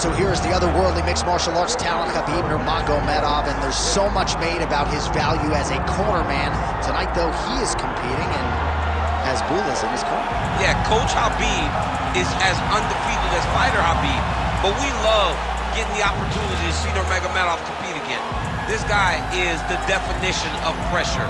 So here's the otherworldly mixed martial arts talent, Khabib Nurmagomedov, and there's so much made about his value as a cornerman. Tonight, though, he is competing and has Bulas in his corner. Yeah, Coach Khabib is as undefeated as fighter Khabib, but we love getting the opportunity to see Nurmagomedov compete again. This guy is the definition of pressure.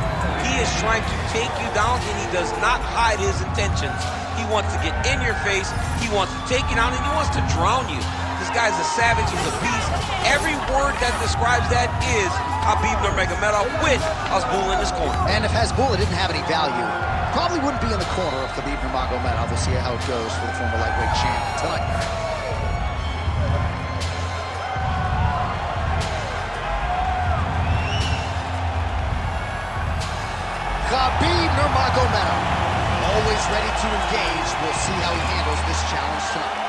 He is trying to take you down, and he does not hide his intentions. He wants to get in your face, he wants to take you down, and he wants to drown you. This guy's a savage, he's a beast. Every word that describes that is Khabib Nurmagomedov with Hasbulla in his corner. And if Hasbulla didn't have any value, probably wouldn't be in the corner of Khabib Nurmagomedov. We'll see how it goes for the former lightweight champ tonight. Khabib Nurmagomedov, always ready to engage. We'll see how he handles this challenge tonight.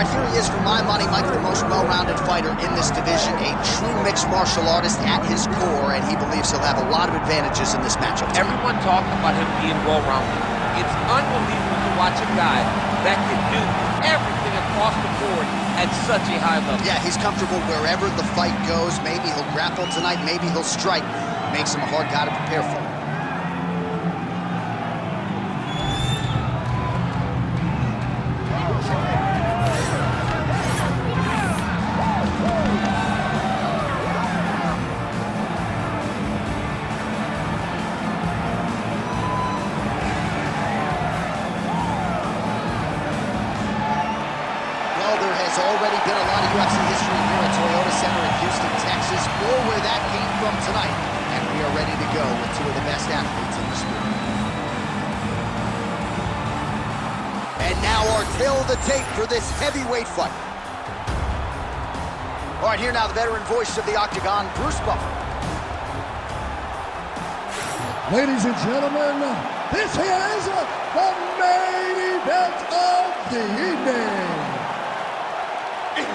Here he is, for my money, Michael, the most well-rounded fighter in this division, a true mixed martial artist at his core, and he believes he'll have a lot of advantages in this matchup. Everyone talking about him being well-rounded. It's unbelievable to watch a guy that can do everything across the board at such a high level. Yeah, he's comfortable wherever the fight goes. Maybe he'll grapple tonight, maybe he'll strike. Makes him a hard guy to prepare for. There's already been a lot of UFC history here at Toyota Center in Houston, Texas. More where that came from tonight. And we are ready to go with two of the best athletes in the sport. And now our fill the tape for this heavyweight fight. All right, here now the veteran voice of the Octagon, Bruce Buffer. Ladies and gentlemen, this is the main event of the evening. It's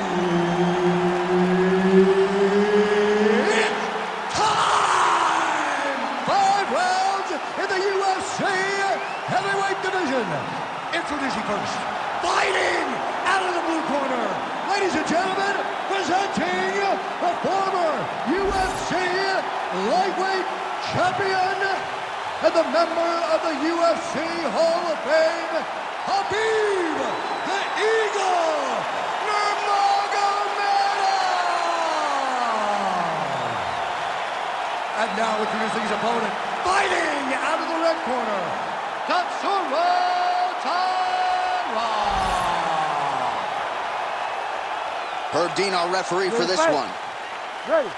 time! 5 rounds in the UFC heavyweight division. Introducing first, fighting out of the blue corner, ladies and gentlemen, presenting the former UFC lightweight champion and the member of the UFC Hall of Fame, Khabib the Eagle Nurmagomedov! And now introducing his opponent, fighting out of the red corner, Tatsuro Taira! Herb Dean, our referee for this one. Ready.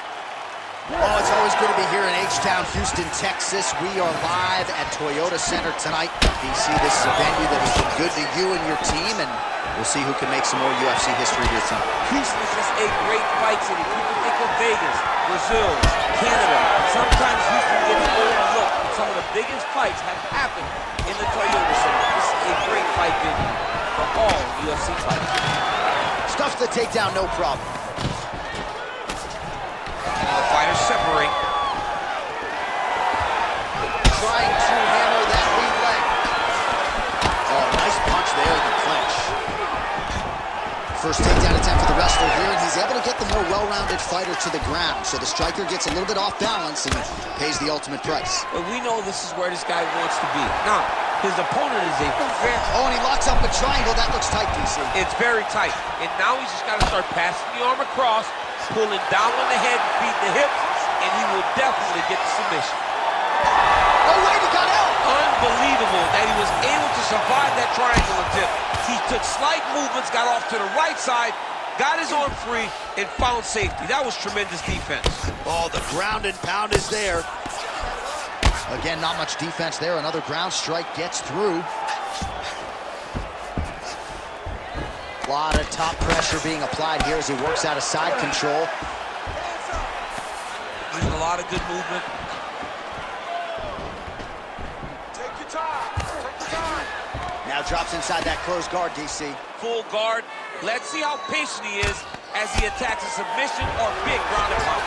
Oh, it's always good to be here in H-Town, Houston, Texas. We are live at Toyota Center tonight. DC, this is a venue that has been good to you and your team, and we'll see who can make some more UFC history here tonight. Houston is just a great fight city. People think of Vegas, Brazil, Canada. Sometimes Houston gets overlooked. Some of the biggest fights have happened in the Toyota Center. This is a great fight venue for all UFC fighters. Stuff the takedown, no problem. The fighters separate. Trying to hammer that lead leg. Oh, nice punch there in the clinch. First takedown attempt for the wrestler here, and he's able to get the more well-rounded fighter to the ground. So the striker gets a little bit off balance and pays the ultimate price. But we know this is where this guy wants to be. Now, his opponent is a very... Oh, and he locks up a triangle. That looks tight, DC. It's very tight. And now he's just got to start passing the arm across, pulling down on the head, beating the hips, and he will definitely get the submission. Oh, wait, he got out! Unbelievable that he was able to survive that triangle attempt. He took slight movements, got off to the right side, got his arm free, and found safety. That was tremendous defense. Oh, the ground and pound is there. Again, not much defense there. Another ground strike gets through. A lot of top pressure being applied here as he works out of side control. Using a lot of good movement. Take your time. Now drops inside that closed guard, DC. Full guard. Let's see how patient he is as he attacks a submission or big ground and pound.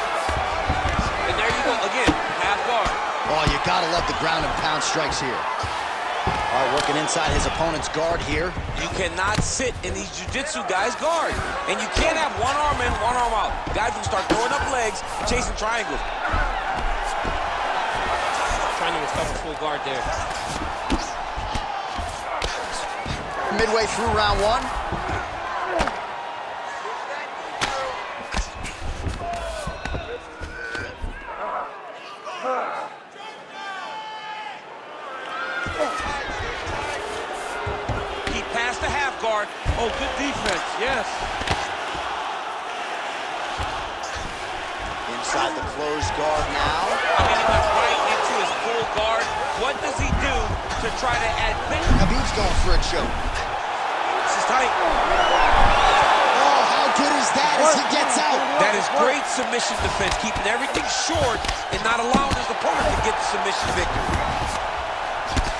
And there you go, again, half guard. Oh, you gotta love the ground and pound strikes here. All right, working inside his opponent's guard here. You cannot sit in these jiu-jitsu guys' guard. And you can't have one arm in, one arm out. Guys will start throwing up legs, chasing triangles. Trying to recover full guard there. Midway through round one. Guard. Oh, good defense, yes. Inside the closed guard now. I mean, he went right into his full guard. What does he do to try to add things? Khabib's going for a choke. This is tight. Oh, how good is that as he gets out? That is great submission defense, keeping everything short and not allowing his opponent to get the submission victory.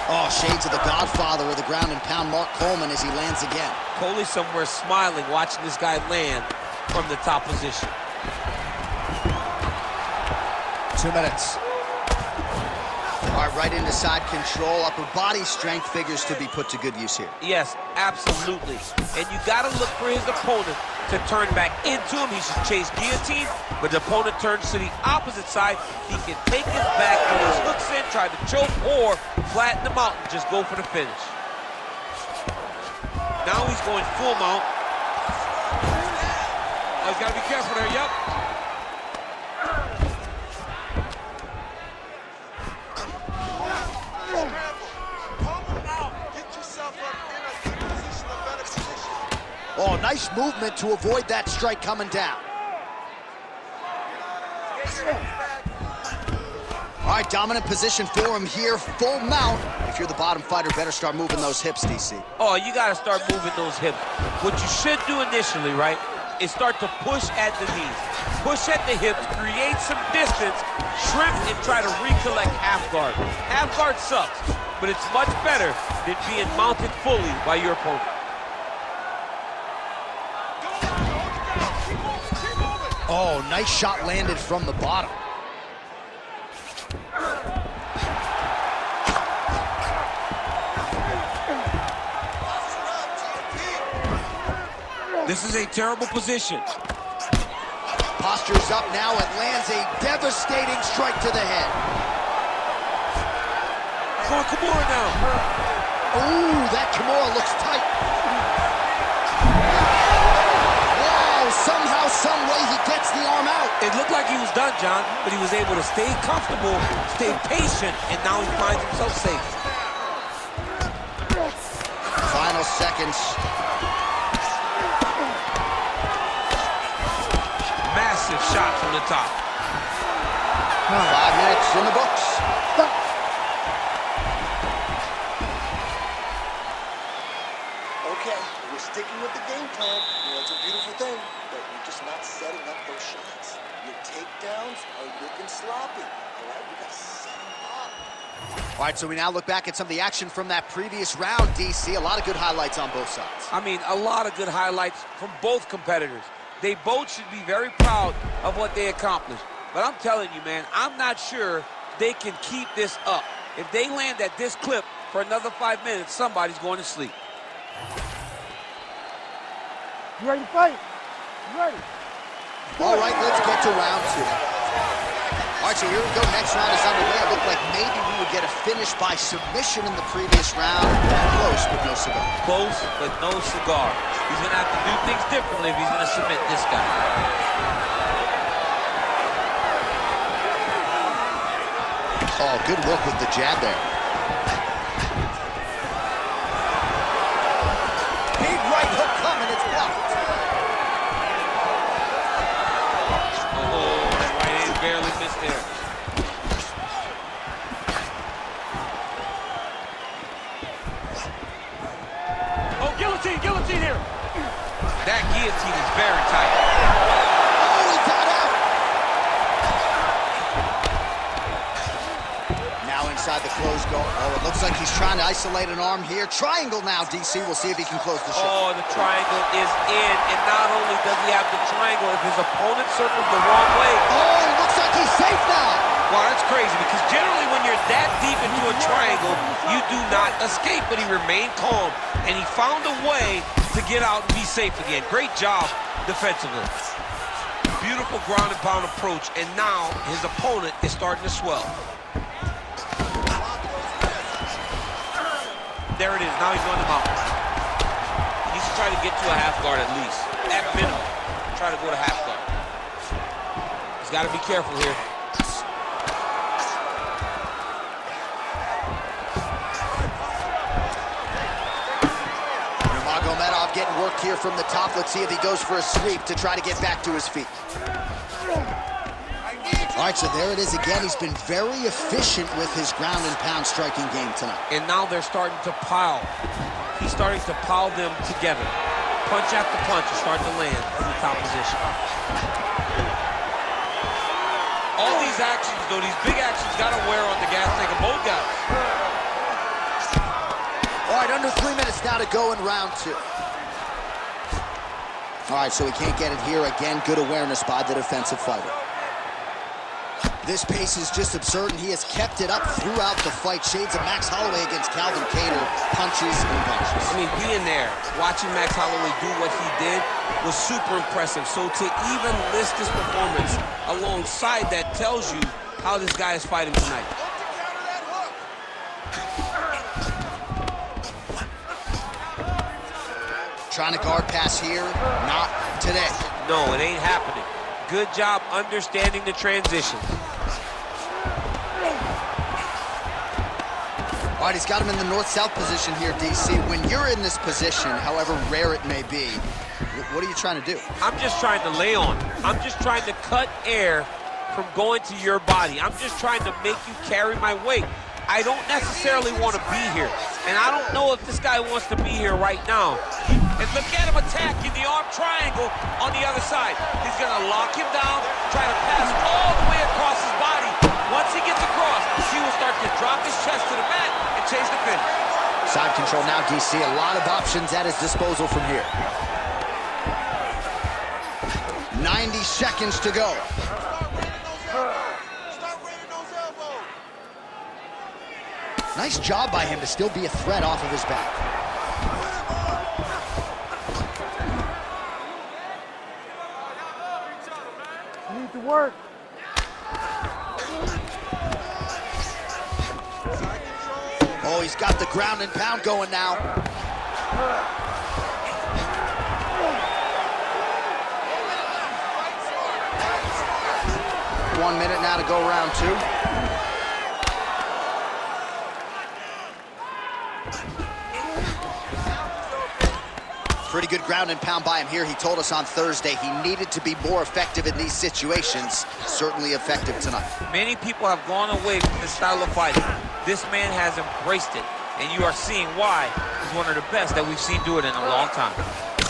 Oh, shades of the godfather of the ground and pound, Mark Coleman, as he lands again. Coley somewhere smiling, watching this guy land from the top position. 2 minutes. All right, right into side control. Upper body strength figures to be put to good use here. Yes, absolutely. And you got to look for his opponent to turn back into him. He should chase guillotine, but the opponent turns to the opposite side. He can take his back, throw his hooks in, try to choke, or flatten him out and just go for the finish. Now he's going full mount. Oh, he's got to be careful there, yep. Oh, nice movement to avoid that strike coming down. All right, dominant position for him here, full mount. If you're the bottom fighter, better start moving those hips, DC. Oh, you got to start moving those hips. What you should do initially, right, is start to push at the knees. Push at the hips, create some distance, shrimp, and try to recollect half guard. Half guard sucks, but it's much better than being mounted fully by your opponent. Oh, nice shot landed from the bottom. This is a terrible position. Postures up now and lands a devastating strike to the head. Going Kimura now. Ooh, that Kimura looks tight. Wow, somehow, some way he gets the arm out. It looked like he was done, John, but he was able to stay comfortable, stay patient, and now he finds himself safe. Final seconds. Massive shot from the top. 5 minutes in the books. Okay, we're sticking with the game plan. You know, it's a beautiful thing, but you're just not setting up those shots. Your takedowns are looking sloppy, all right? We gotta set them up. All right, so we now look back at some of the action from that previous round, DC. A lot of good highlights on both sides. I mean, a lot of good highlights from both competitors. They both should be very proud of what they accomplished. But I'm telling you, man, I'm not sure they can keep this up. If they land at this clip for another 5 minutes, somebody's going to sleep. You ready to fight? You ready? All right, let's get to round 2. All right, so here we go. Next round is underway. It looked like maybe we would get a finish by submission in the previous round. Close, but no cigar. Close, but no cigar. He's going to have to do things differently if he's going to submit this guy. Oh, good work with the jab there. Big right hook coming, it's blocked. Oh, that right hand barely missed there. Oh, guillotine, guillotine here. That guillotine is very tight. Oh, he got out. Now inside the close going. Oh, it looks like he's trying to isolate an arm here. Triangle now, DC. We'll see if he can close the show. Oh, the triangle is in, and not only does he have the triangle, if his opponent circles the wrong way. Oh, looks like he's safe now. Wow, that's crazy, because generally when you're that deep into a triangle, you do not escape, but he remained calm, and he found a way to get out and be safe again. Great job defensively. Beautiful ground and pound approach, and now his opponent is starting to swell. There it is, now he's running him out. He needs to try to get to a half guard at least. At minimum, try to go to half guard. He's got to be careful here. Nurmagomedov getting work here from the top. Let's see if he goes for a sweep to try to get back to his feet. All right, so there it is again. He's been very efficient with his ground and pound striking game tonight. And now they're starting to pile. He's starting to pile them together. Punch after punch is starting to land in the top position. All these actions, though, these big actions, got to wear on the gas tank of both guys. All right, under 3 minutes now to go in round 2. All right, so he can't get it here. Again, good awareness by the defensive fighter. This pace is just absurd, and he has kept it up throughout the fight. Shades of Max Holloway against Calvin Kattar, punches and punches. I mean, being there, watching Max Holloway do what he did was super impressive. So to even list this performance alongside that tells you how this guy is fighting tonight. Trying to guard pass here, not today. No, it ain't happening. Good job understanding the transition. All right, he's got him in the north-south position here, DC. When you're in this position, however rare it may be, what are you trying to do? I'm just trying to lay on. I'm just trying to cut air from going to your body. I'm just trying to make you carry my weight. I don't necessarily want to be here. And I don't know if this guy wants to be here right now. And look at him attacking the arm triangle on the other side. He's going to lock him down, try to pass all the way across his body. Once he gets across, he will start to drop his chest to the mat and chase the finish. Side control now, DC. A lot of options at his disposal from here. 90 seconds to go. Nice job by him to still be a threat off of his back. You need to work. Oh, he's got the ground and pound going now. 1 minute now to go round 2. Pretty good ground and pound by him here. He told us on Thursday he needed to be more effective in these situations. Certainly effective tonight. Many people have gone away from this style of fighting. This man has embraced it, and you are seeing why he's one of the best that we've seen do it in a long time.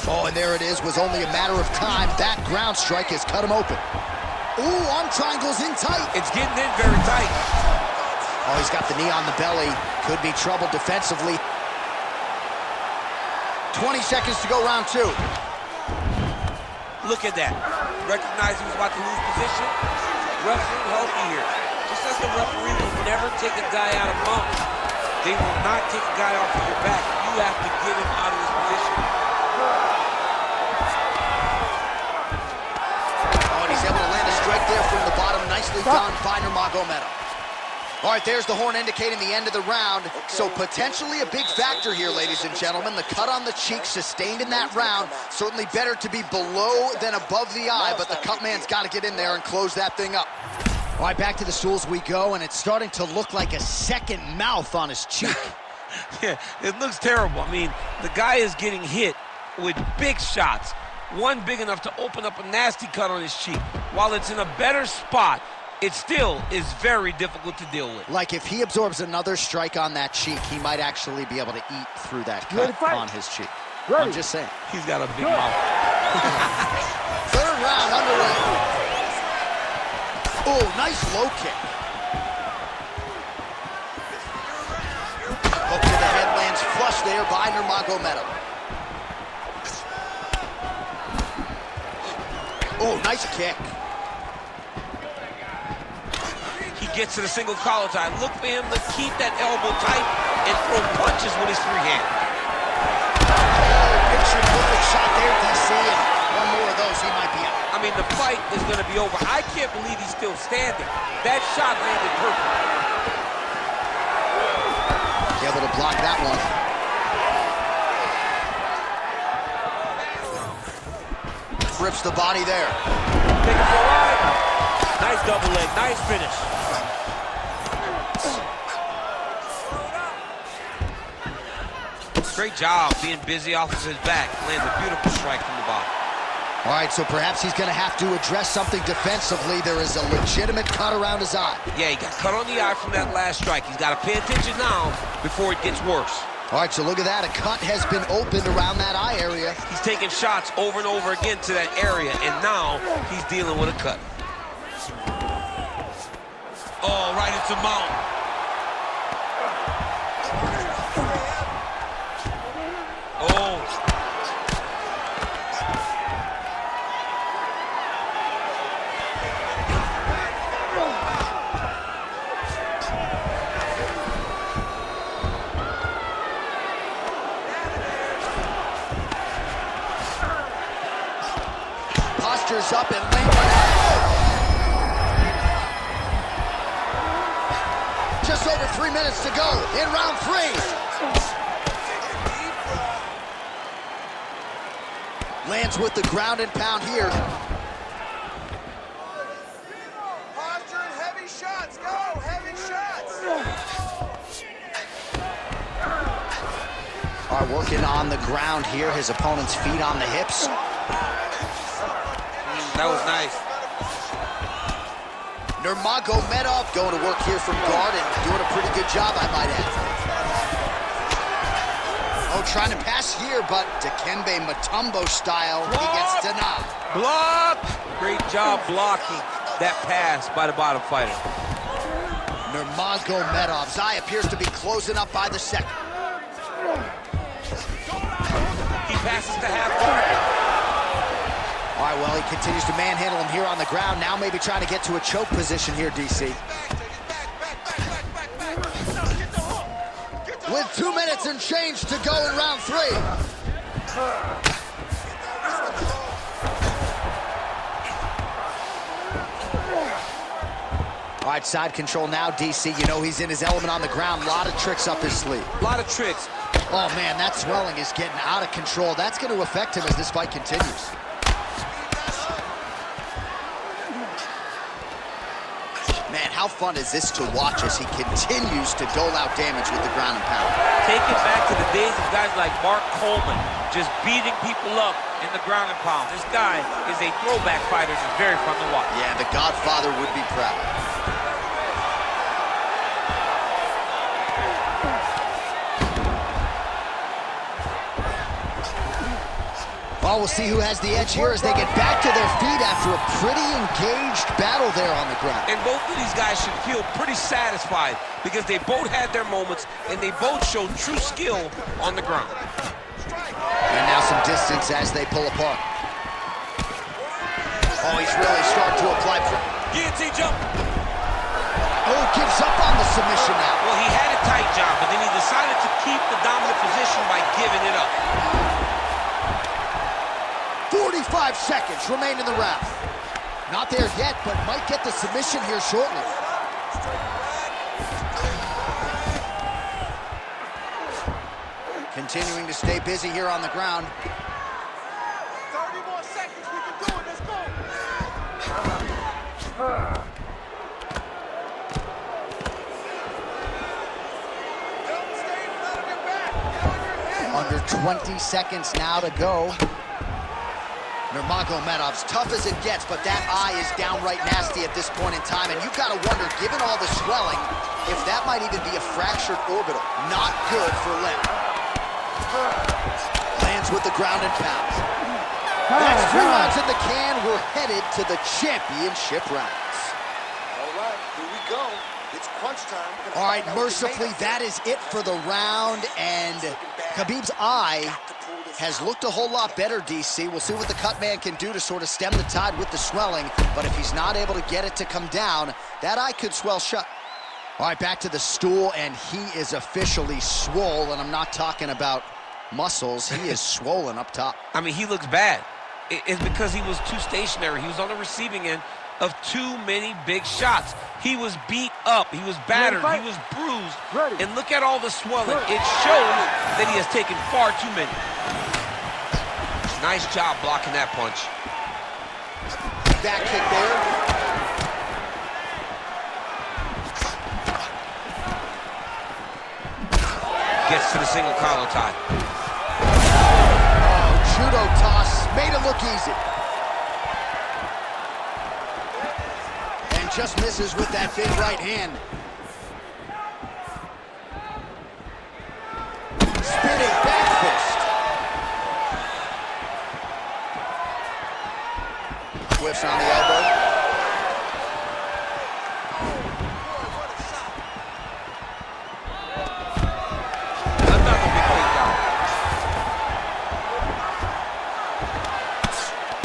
Oh, and there it is. Was only a matter of time. That ground strike has cut him open. Ooh, arm triangle's in tight. It's getting in very tight. Oh, he's got the knee on the belly. Could be trouble defensively. 20 seconds to go round 2. Look at that. Recognize he was about to lose position. Referee help you here. Just as the referee will never take a guy out of mount, they will not take a guy off of your back. You have to get him out of his position. Oh, and he's able to land a strike there from the bottom. Nicely done by Nurmagomedov. All right, there's the horn indicating the end of the round. So potentially a big factor here, ladies and gentlemen. The cut on the cheek sustained in that round. Certainly better to be below than above the eye, but the cut man's got to get in there and close that thing up. All right, back to the stools we go, and it's starting to look like a second mouth on his cheek. Yeah, it looks terrible. I mean, the guy is getting hit with big shots. One big enough to open up a nasty cut on his cheek. While it's in a better spot, it still is very difficult to deal with. Like if he absorbs another strike on that cheek, he might actually be able to eat through that cut on his cheek. Ready. I'm just saying. He's got a big mouth. Third round underway. Oh, nice low kick. rush there by Nurmagomedov. Oh, nice kick. He gets to the single collar tie. Look for him to keep that elbow tight and throw punches with his free hand. Picture perfect shot there, DC, and one more of those, he might be out. I mean, the fight is going to be over. I can't believe he's still standing. That shot landed perfect. Able to block that one. Rips the body there. Take it for a ride. Nice double leg, nice finish. Great job being busy off of his back. Lands a beautiful strike from the bottom. All right, so perhaps he's going to have to address something defensively. There is a legitimate cut around his eye. Yeah, he got cut on the eye from that last strike. He's got to pay attention now before it gets worse. All right, so look at that. A cut has been opened around that eye area. He's taking shots over and over again to that area, and now he's dealing with a cut. Oh, right into mount. Oh. Postures up and lands. Just over 3 minutes to go in round 3. Lands with the ground and pound here. Posture and heavy shots. Go, heavy shots. All right, working on the ground here. His opponent's feet on the hips. That was nice. Nurmagomedov going to work here from guard and doing a pretty good job, I might add. Oh, trying to pass here, but Dikembe Mutombo style, he gets denied. Block! Great job blocking that pass by the bottom fighter. Nurmagomedov's eye appears to be closing up by the second. He passes to half guard. All right, well, he continues to manhandle him here on the ground. Now maybe trying to get to a choke position here, DC. With 2 minutes and change to go in round 3. All right, side control now, DC. You know he's in his element on the ground. A lot of tricks up his sleeve. A lot of tricks. Oh, man, that swelling is getting out of control. That's going to affect him as this fight continues. Man, how fun is this to watch as he continues to dole out damage with the ground and pound? Take it back to the days of guys like Mark Coleman, just beating people up in the ground and pound. This guy is a throwback fighter. It's very fun to watch. Yeah, the Godfather would be proud. Well, we'll see who has the edge here as they get back to their feet after a pretty engaged battle there on the ground. And both of these guys should feel pretty satisfied because they both had their moments and they both showed true skill on the ground. And now some distance as they pull apart. Oh, he's really starting to apply for... Guillotine jump. Oh, gives up on the submission now. Well, he had a tight job, but then he decided to keep the dominant position by giving it up. 45 seconds remain in the round. Not there yet, but might get the submission here shortly. Continuing to stay busy here on the ground. 30 more seconds, we can do it, let's go. Don't stay in front of your back, get on your head. Under 20 seconds now to go. Nurmagomedov's tough as it gets, but that eye is downright nasty at this point in time, and you've got to wonder, given all the swelling, if that might even be a fractured orbital. Not good for Lim. Lands with the ground and pound. That's 3 rounds in the can. We're headed to the championship rounds. All right, here we go. It's crunch time. All right, mercifully, that is it for the round, and Khabib's eye has looked a whole lot better, DC. We'll see what the cut man can do to sort of stem the tide with the swelling, but if he's not able to get it to come down, that eye could swell shut. All right, back to the stool, and he is officially swole, and I'm not talking about muscles. He is swollen up top. I mean, he looks bad. It's because he was too stationary. He was on the receiving end of too many big shots. He was beat up. He was battered. He was bruised. And look at all the swelling. It shows that he has taken far too many. Nice job blocking that punch. Back kick there. Gets to the single collar tie. Oh, judo toss. Made it look easy. And just misses with that big right hand. Spinning back fist. Whiffs on the elbow. Another big takedown.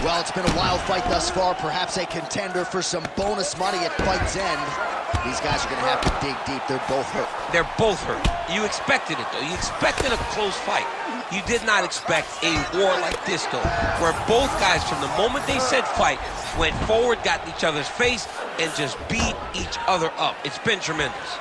Well, it's been a wild fight thus far, perhaps a contender for some bonus money at fight's end. These guys are going to have to dig deep. They're both hurt. They're both hurt. You expected it, though. You expected a close fight. You did not expect a war like this, though, where both guys, from the moment they said fight, went forward, got in each other's face, and just beat each other up. It's been tremendous.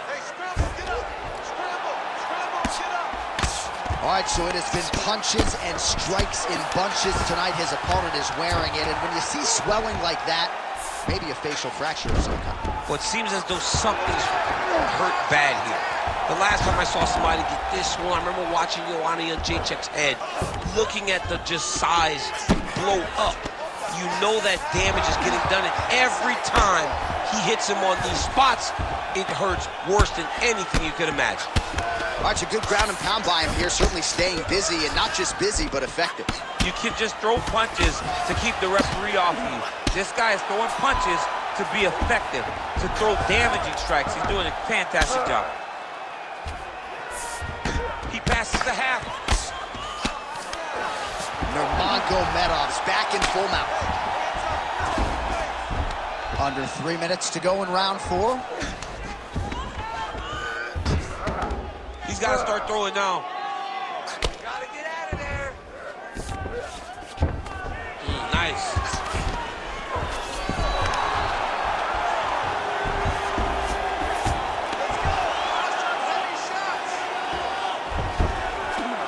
All right, so it has been punches and strikes in bunches tonight. His opponent is wearing it, and when you see swelling like that, maybe a facial fracture of some kind. Well, it seems as though something's hurt bad here. The last time I saw somebody get this swollen, I remember watching Joanna Jędrzejczyk's head, looking at the just size blow up. You know that damage is getting done, and every time he hits him on these spots, it hurts worse than anything you could imagine. All right, it's a good ground and pound by him here, certainly staying busy, and not just busy, but effective. You can just throw punches to keep the referee off you. This guy is throwing punches to be effective, to throw damaging strikes. He's doing a fantastic job. He passes the half. Nurmagomedov's back in full mount. Under 3 minutes to go in round 4. He's got to start throwing now. Gotta get out of there. Nice.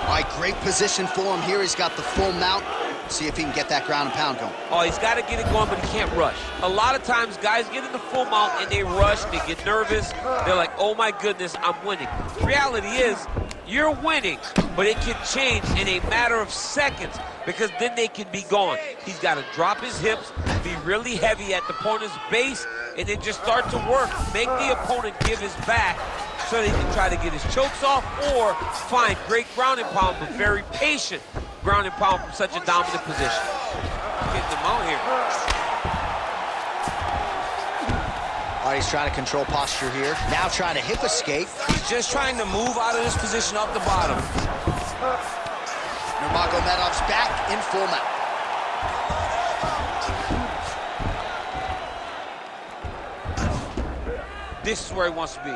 All right, great position for him here. He's got the full mount. See if he can get that ground and pound going. Oh, he's got to get it going, but he can't rush. A lot of times, guys get in the full mount and they rush, they get nervous. They're like, oh my goodness, I'm winning. The reality is, you're winning, but it can change in a matter of seconds because then they can be gone. He's got to drop his hips, be really heavy at the opponent's base, and then just start to work. Make the opponent give his back so they can try to get his chokes off or find great ground and pound, but very patient ground and pound from such a dominant position. Getting them out here. All right, he's trying to control posture here. Now trying to hip escape. He's just trying to move out of this position off the bottom. Nurmagomedov's back in full mount. This is where he wants to be.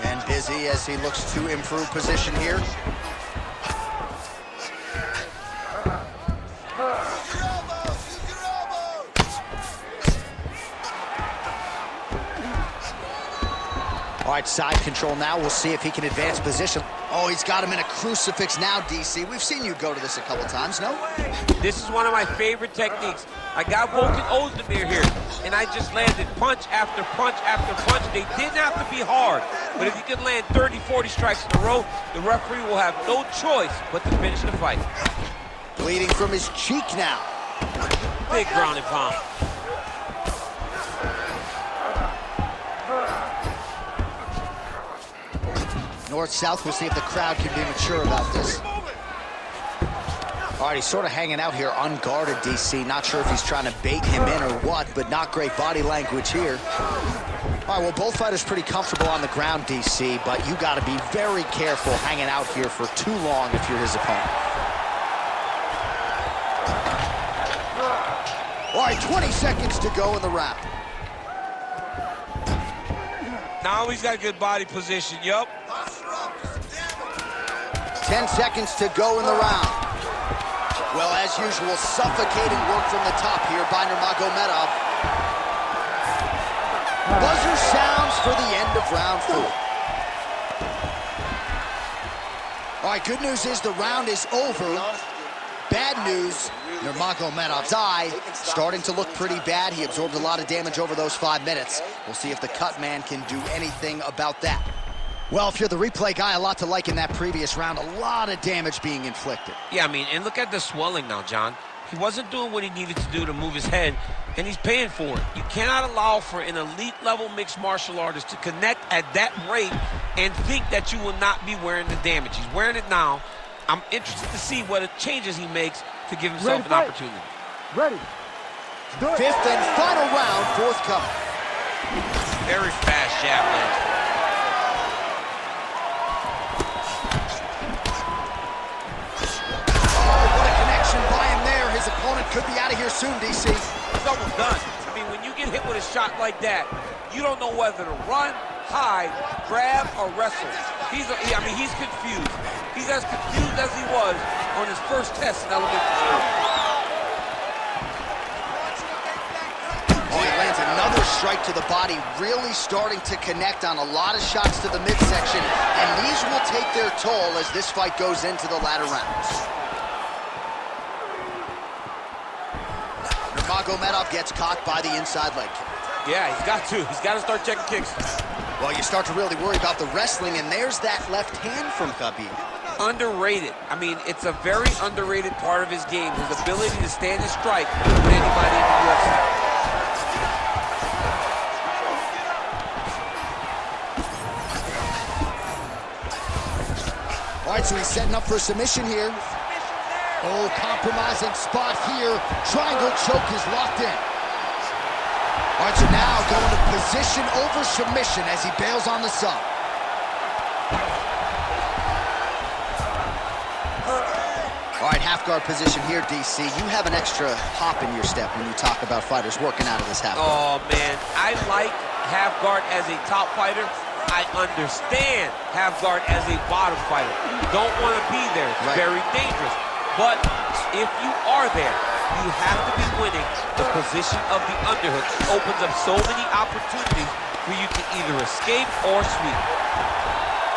And busy as he looks to improve position here. All right, side control now. We'll see if he can advance position. Oh, he's got him in a crucifix now, DC. We've seen you go to this a couple times, no? This is one of my favorite techniques. I got Volkan Ozdemir here, and I just landed punch after punch after punch. They didn't have to be hard, but if you can land 30, 40 strikes in a row, the referee will have no choice but to finish the fight. Bleeding from his cheek now. Big ground and pound. North-south, we'll see if the crowd can be mature about this. All All right, he's sort of hanging out here unguarded, DC. Not sure if he's trying to bait him in or what, but not great body language here. All right, well, both fighters pretty comfortable on the ground, DC, but you got to be very careful hanging out here for too long if you're his opponent. All right, 20 seconds to go in the round. Now he's got good body position, yup. 10 seconds to go in the round. Well, as usual, suffocating work from the top here by Nurmagomedov. Buzzer sounds for the end of round 4. All right, good news is the round is over. Bad news, Nurmagomedov's eye starting to look pretty bad. He absorbed a lot of damage over those 5 minutes. We'll see if the cut man can do anything about that. Well, if you're the replay guy, a lot to like in that previous round. A lot of damage being inflicted. Yeah, I mean, and look at the swelling now, John. He wasn't doing what he needed to do to move his head, and he's paying for it. You cannot allow for an elite-level mixed martial artist to connect at that rate and think that you will not be wearing the damage. He's wearing it now. I'm interested to see what changes he makes to give himself an opportunity. Ready. Do it. 5th and final round, forthcoming. Very fast jab lands. His opponent could be out of here soon, DC. It's almost done. I mean, when you get hit with a shot like that, you don't know whether to run, hide, grab, or wrestle. He's confused. He's as confused as he was on his first test in elementary school. Oh, he lands another strike to the body, really starting to connect on a lot of shots to the midsection, and these will take their toll as this fight goes into the latter rounds. Nurmagomedov gets caught by the inside leg kick. Yeah, he's got to. He's got to start checking kicks. Well, you start to really worry about the wrestling, and there's that left hand from Khabib. Underrated. I mean, it's a very underrated part of his game, his ability to stand and strike with anybody in the UFC. All right, so he's setting up for submission here. Oh, compromising spot here. Triangle choke is locked in. All right, so now going to position over submission as he bails on the sub. All right, half guard position here, DC. You have an extra hop in your step when you talk about fighters working out of this half guard. Oh, man, I like half guard as a top fighter. I understand half guard as a bottom fighter. You don't want to be there. It's very dangerous. But if you are there, you have to be winning. The position of the underhook opens up so many opportunities where you can either escape or sweep.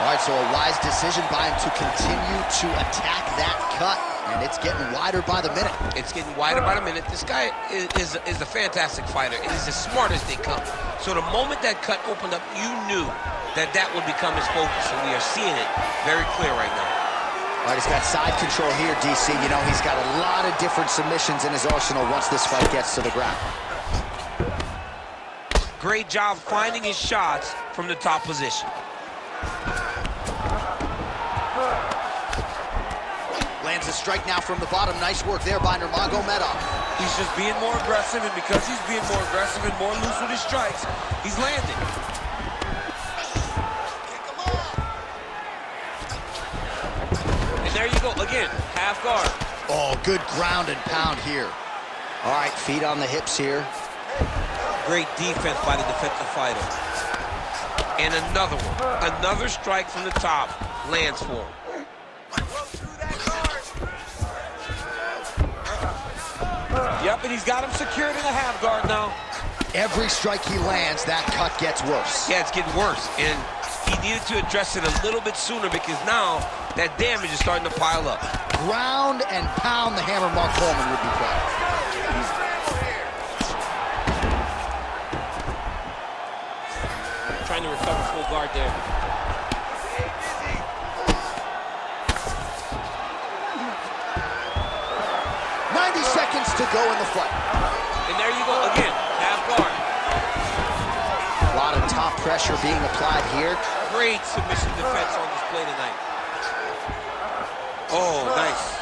All right, so a wise decision by him to continue to attack that cut, and it's getting wider by the minute. It's getting wider by the minute. This guy is a fantastic fighter. It is as smart as they come. So the moment that cut opened up, you knew that that would become his focus, and we are seeing it very clear right now. All right, he's got side control here, DC. You know, he's got a lot of different submissions in his arsenal once this fight gets to the ground. Great job finding his shots from the top position. Lands a strike now from the bottom. Nice work there by Nurmagomedov. He's just being more aggressive, and because he's being more aggressive and more loose with his strikes, he's landing. And there you go, again, half guard. Oh, good ground and pound here. All right, feet on the hips here. Great defense by the defensive fighter. And another one. Another strike from the top lands for him. Yep, and he's got him secured in a half guard now. Every strike he lands, that cut gets worse. Yeah, it's getting worse. And he needed to address it a little bit sooner because now that damage is starting to pile up. Ground and pound, the hammer Mark Coleman would be proud. Trying to recover full guard there. To go in the fight. And there you go again, half guard. A lot of top pressure being applied here. Great submission defense on display tonight. Oh, nice.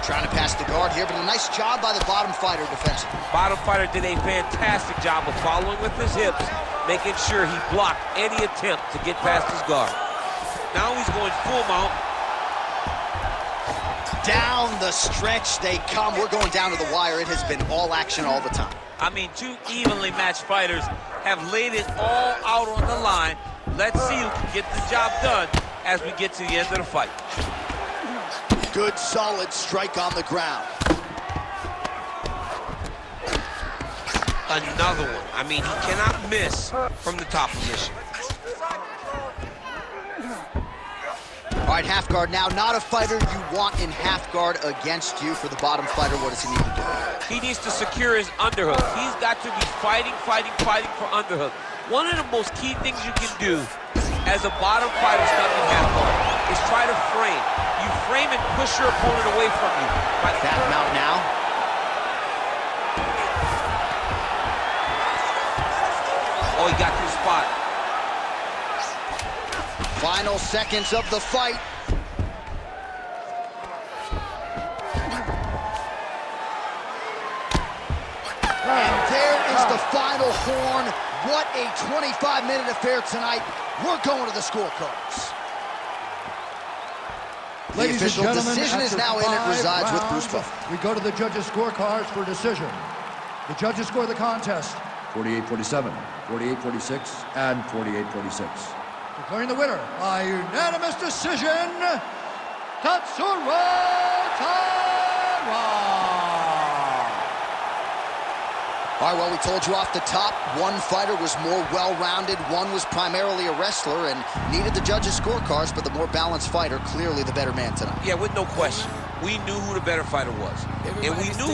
Trying to pass the guard here, but a nice job by the bottom fighter defensively. Bottom fighter did a fantastic job of following with his hips, making sure he blocked any attempt to get past his guard. Now he's going full mount. Down the stretch they come. We're going down to the wire. It has been all action all the time. I mean, two evenly matched fighters have laid it all out on the line. Let's see who can get the job done as we get to the end of the fight. Good, solid strike on the ground. Another one. I mean, he cannot miss from the top position. All right, half guard now. Not a fighter you want in half guard against you. For the bottom fighter, what does he need to do? He needs to secure his underhook. He's got to be fighting for underhook. One of the most key things you can do as a bottom fighter stuck in half guard is try to frame. You frame and push your opponent away from you. Back mount now. Oh, he got to the spot. Final seconds of the fight. And there is the final horn. What a 25-minute affair tonight. We're going to the scorecards. The Ladies and official gentlemen, decision is now in. It resides with Bruce Buffer. We go to the judges' scorecards for decision. The judges score the contest 48-47, 48-46, and 48-46. declaring the winner by unanimous decision, Tatsuro Taira. All right, well, we told you off the top, one fighter was more well-rounded, one was primarily a wrestler and needed the judges' scorecards, but the more balanced fighter, clearly the better man tonight. Yeah, with no question. We knew who the better fighter was. And we knew